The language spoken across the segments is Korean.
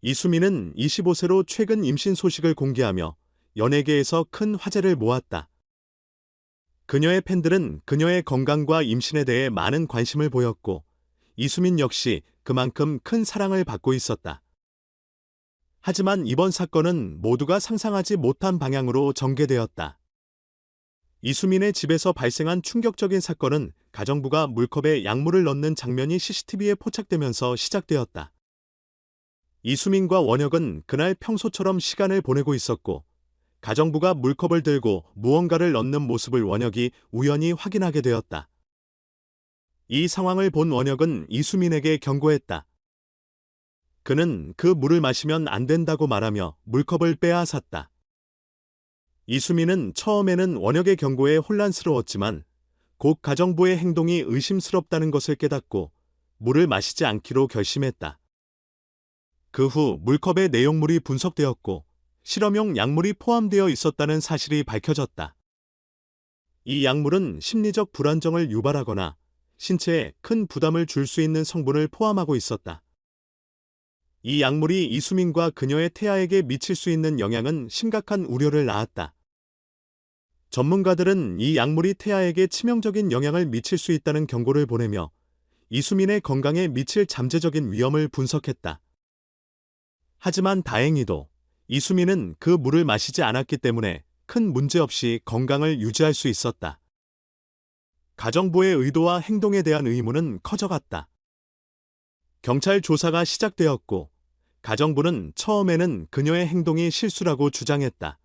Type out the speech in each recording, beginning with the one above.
이수민은 25세로 최근 임신 소식을 공개하며 연예계에서 큰 화제를 모았다. 그녀의 팬들은 그녀의 건강과 임신에 대해 많은 관심을 보였고, 이수민 역시 그만큼 큰 사랑을 받고 있었다. 하지만 이번 사건은 모두가 상상하지 못한 방향으로 전개되었다. 이수민의 집에서 발생한 충격적인 사건은 가정부가 물컵에 약물을 넣는 장면이 CCTV에 포착되면서 시작되었다. 이수민과 원혁은 그날 평소처럼 시간을 보내고 있었고, 가정부가 물컵을 들고 무언가를 넣는 모습을 원혁이 우연히 확인하게 되었다. 이 상황을 본 원혁은 이수민에게 경고했다. 그는 그 물을 마시면 안 된다고 말하며 물컵을 빼앗았다. 이수민은 처음에는 원혁의 경고에 혼란스러웠지만 곧 가정부의 행동이 의심스럽다는 것을 깨닫고 물을 마시지 않기로 결심했다. 그 후 물컵의 내용물이 분석되었고 실험용 약물이 포함되어 있었다는 사실이 밝혀졌다. 이 약물은 심리적 불안정을 유발하거나 신체에 큰 부담을 줄 수 있는 성분을 포함하고 있었다. 이 약물이 이수민과 그녀의 태아에게 미칠 수 있는 영향은 심각한 우려를 낳았다. 전문가들은 이 약물이 태아에게 치명적인 영향을 미칠 수 있다는 경고를 보내며 이수민의 건강에 미칠 잠재적인 위험을 분석했다. 하지만 다행히도 이수민은 그 물을 마시지 않았기 때문에 큰 문제 없이 건강을 유지할 수 있었다. 가정부의 의도와 행동에 대한 의문은 커져갔다. 경찰 조사가 시작되었고, 가정부는 처음에는 그녀의 행동이 실수라고 주장했다.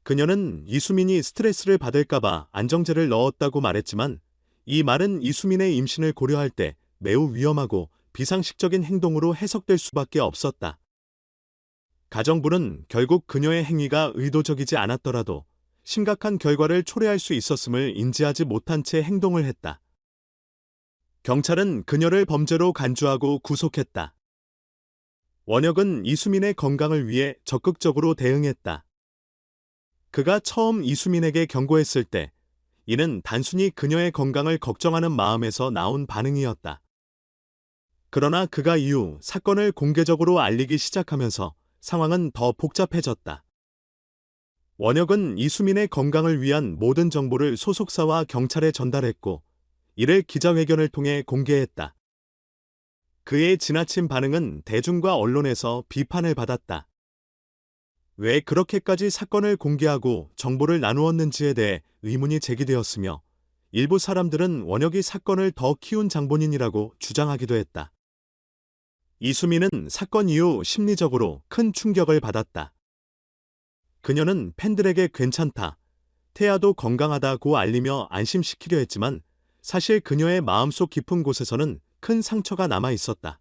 그녀는 이수민이 스트레스를 받을까봐 안정제를 넣었다고 말했지만, 이 말은 이수민의 임신을 고려할 때 매우 위험하고 비상식적인 행동으로 해석될 수밖에 없었다. 가정부는 결국 그녀의 행위가 의도적이지 않았더라도 심각한 결과를 초래할 수 있었음을 인지하지 못한 채 행동을 했다. 경찰은 그녀를 범죄로 간주하고 구속했다. 원혁은 이수민의 건강을 위해 적극적으로 대응했다. 그가 처음 이수민에게 경고했을 때 이는 단순히 그녀의 건강을 걱정하는 마음에서 나온 반응이었다. 그러나 그가 이후 사건을 공개적으로 알리기 시작하면서 상황은 더 복잡해졌다. 원혁은 이수민의 건강을 위한 모든 정보를 소속사와 경찰에 전달했고, 이를 기자회견을 통해 공개했다. 그의 지나친 반응은 대중과 언론에서 비판을 받았다. 왜 그렇게까지 사건을 공개하고 정보를 나누었는지에 대해 의문이 제기되었으며, 일부 사람들은 원혁이 사건을 더 키운 장본인이라고 주장하기도 했다. 이수민은 사건 이후 심리적으로 큰 충격을 받았다. 그녀는 팬들에게 괜찮다, 태아도 건강하다고 알리며 안심시키려 했지만 사실 그녀의 마음속 깊은 곳에서는 큰 상처가 남아 있었다.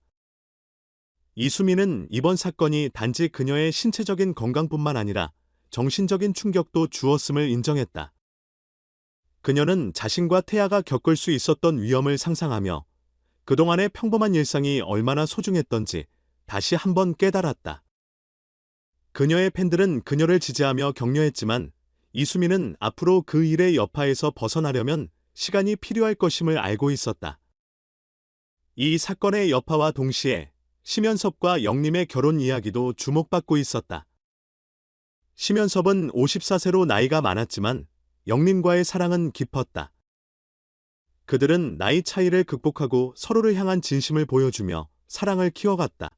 이수민은 이번 사건이 단지 그녀의 신체적인 건강뿐만 아니라 정신적인 충격도 주었음을 인정했다. 그녀는 자신과 태아가 겪을 수 있었던 위험을 상상하며 그동안의 평범한 일상이 얼마나 소중했던지 다시 한번 깨달았다. 그녀의 팬들은 그녀를 지지하며 격려했지만 이수민은 앞으로 그 일의 여파에서 벗어나려면 시간이 필요할 것임을 알고 있었다. 이 사건의 여파와 동시에 심연섭과 영림의 결혼 이야기도 주목받고 있었다. 심연섭은 54세로 나이가 많았지만 영림과의 사랑은 깊었다. 그들은 나이 차이를 극복하고 서로를 향한 진심을 보여주며 사랑을 키워갔다.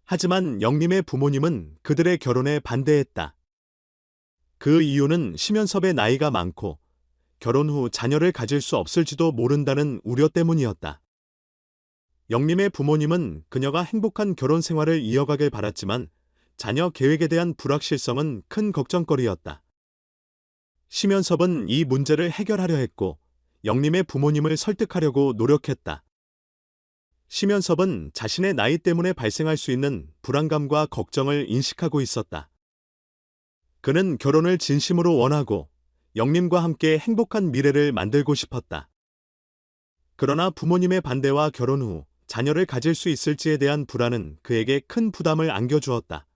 하지만 영림의 부모님은 그들의 결혼에 반대했다. 그 이유는 심연섭의 나이가 많고 결혼 후 자녀를 가질 수 없을지도 모른다는 우려 때문이었다. 영림의 부모님은 그녀가 행복한 결혼 생활을 이어가길 바랐지만 자녀 계획에 대한 불확실성은 큰 걱정거리였다. 심연섭은 이 문제를 해결하려 했고 영림의 부모님을 설득하려고 노력했다. 심연섭은 자신의 나이 때문에 발생할 수 있는 불안감과 걱정을 인식하고 있었다. 그는 결혼을 진심으로 원하고 영림과 함께 행복한 미래를 만들고 싶었다. 그러나 부모님의 반대와 결혼 후 자녀를 가질 수 있을지에 대한 불안은 그에게 큰 부담을 안겨주었다.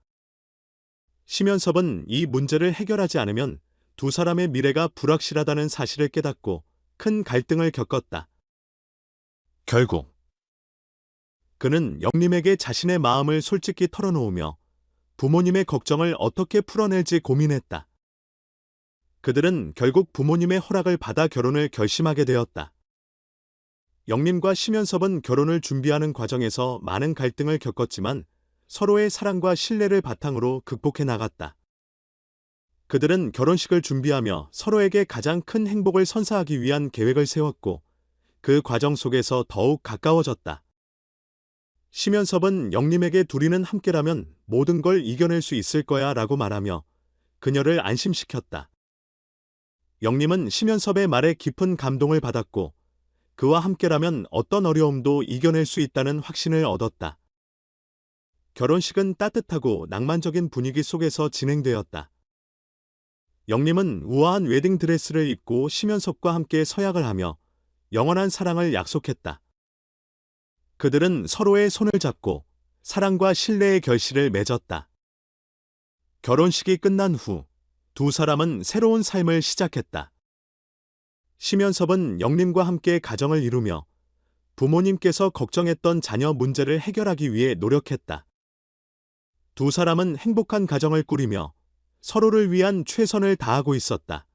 심연섭은 이 문제를 해결하지 않으면 두 사람의 미래가 불확실하다는 사실을 깨닫고 큰 갈등을 겪었다. 결국 그는 영림에게 자신의 마음을 솔직히 털어놓으며 부모님의 걱정을 어떻게 풀어낼지 고민했다. 그들은 결국 부모님의 허락을 받아 결혼을 결심하게 되었다. 영림과 심연섭은 결혼을 준비하는 과정에서 많은 갈등을 겪었지만 서로의 사랑과 신뢰를 바탕으로 극복해 나갔다. 그들은 결혼식을 준비하며 서로에게 가장 큰 행복을 선사하기 위한 계획을 세웠고 그 과정 속에서 더욱 가까워졌다. 심연섭은 영림에게 둘이는 함께라면 모든 걸 이겨낼 수 있을 거야 라고 말하며 그녀를 안심시켰다. 영림은 심연섭의 말에 깊은 감동을 받았고 그와 함께라면 어떤 어려움도 이겨낼 수 있다는 확신을 얻었다. 결혼식은 따뜻하고 낭만적인 분위기 속에서 진행되었다. 영림은 우아한 웨딩 드레스를 입고 심연섭과 함께 서약을 하며 영원한 사랑을 약속했다. 그들은 서로의 손을 잡고 사랑과 신뢰의 결실을 맺었다. 결혼식이 끝난 후 두 사람은 새로운 삶을 시작했다. 심연섭은 영림과 함께 가정을 이루며 부모님께서 걱정했던 자녀 문제를 해결하기 위해 노력했다. 두 사람은 행복한 가정을 꾸리며 서로를 위한 최선을 다하고 있었다.